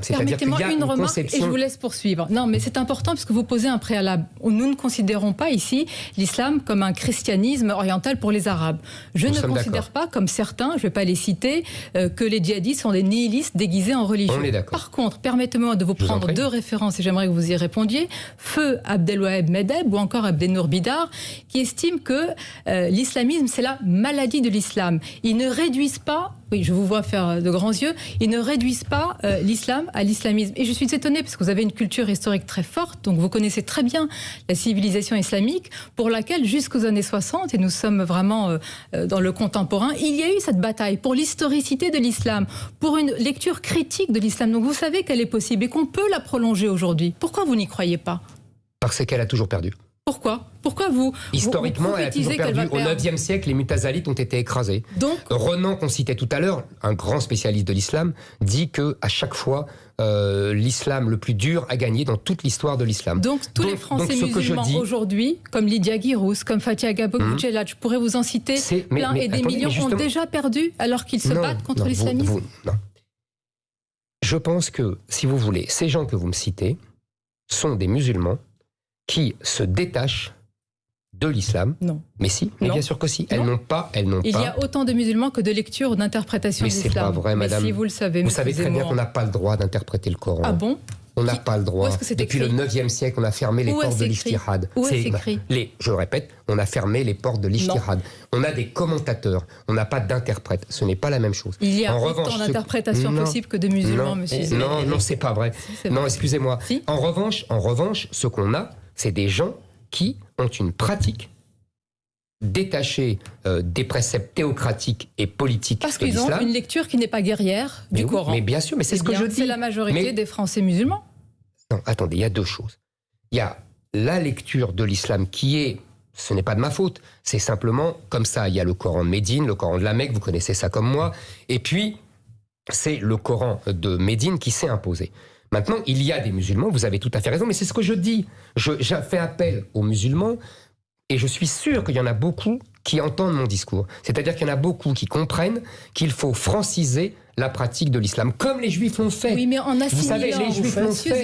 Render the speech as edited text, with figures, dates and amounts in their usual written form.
C'est-à-dire qu'il y a une remarque conception... et je vous laisse poursuivre. Non, mais c'est important parce que vous posez un préalable. Nous ne considérons pas ici l'islam comme un christianisme oriental pour les Arabes. Je ne considère pas, comme certains, je ne vais pas les citer, que les djihadistes sont des nihilistes déguisés en religieux. On est d'accord. Par contre, permettez-moi de vous prendre deux références et j'aimerais que vous y répondiez. Feu Abdelwaheb Medeb ou encore Abdelnour Bidar, qui estiment que l'islamisme, c'est la maladie de l'islam. Ils ne réduisent pas... Oui, je vous vois faire de grands yeux. Ils ne réduisent pas l'islam à l'islamisme. Et je suis étonnée parce que vous avez une culture historique très forte, donc vous connaissez très bien la civilisation islamique pour laquelle jusqu'aux années 60, et nous sommes vraiment dans le contemporain, il y a eu cette bataille pour l'historicité de l'islam, pour une lecture critique de l'islam. Donc vous savez qu'elle est possible et qu'on peut la prolonger aujourd'hui. Pourquoi vous n'y croyez pas ? Parce qu'elle a toujours perdu. Pourquoi ? Pourquoi vous Historiquement, elle a toujours perdu. Au IXe siècle, les Mutazalites ont été écrasés. Donc, Renan, qu'on citait tout à l'heure, un grand spécialiste de l'islam, dit que à chaque fois, l'islam le plus dur a gagné dans toute l'histoire de l'islam. Donc tous les Français musulmans aujourd'hui, comme Lydia Guirous, comme Fatia Gabok-Boudjelal, je pourrais vous en citer plein, et des millions ont déjà perdu alors qu'ils se battent contre l'islamisme. Non. Je pense que, si vous voulez, ces gens que vous me citez sont des musulmans qui se détachent de l'islam. Non. Mais si, mais bien sûr que si. Elles n'ont pas. Il y a autant de musulmans que de lectures ou d'interprétations de l'islam. Mais c'est pas vrai, madame. Mais si vous le savez, vous savez très bien qu'on n'a pas le droit d'interpréter le Coran. Ah bon ? On n'a pas le droit. Depuis le 9e siècle, on a fermé les portes de l'ijtihad. Où est-ce écrit ? Je le répète, on a fermé les portes de l'ijtihad. On a des commentateurs, on n'a pas d'interprètes. Ce n'est pas la même chose. Il y a autant d'interprétations possibles que de musulmans, monsieur. Non, c'est pas vrai. Non, excusez-moi. Si. En revanche, ce qu'on a, c'est des gens qui ont une pratique détachée des préceptes théocratiques et politiques de l'islam. Parce qu'ils ont une lecture qui n'est pas guerrière du Coran. Mais bien sûr, mais c'est ce que je dis. C'est la majorité des Français musulmans. Non, attendez, il y a deux choses. Il y a la lecture de l'islam qui est, ce n'est pas de ma faute, c'est simplement comme ça. Il y a le Coran de Médine, le Coran de la Mecque, vous connaissez ça comme moi, et puis c'est le Coran de Médine qui s'est imposé. Maintenant, il y a des musulmans, vous avez tout à fait raison, mais c'est ce que je dis. Je fais appel aux musulmans et je suis sûr qu'il y en a beaucoup qui entendent mon discours. C'est-à-dire qu'il y en a beaucoup qui comprennent qu'il faut franciser la pratique de l'islam, comme les juifs l'ont fait. Oui, mais en assimilant, vous savez, les juifs l'ont fait.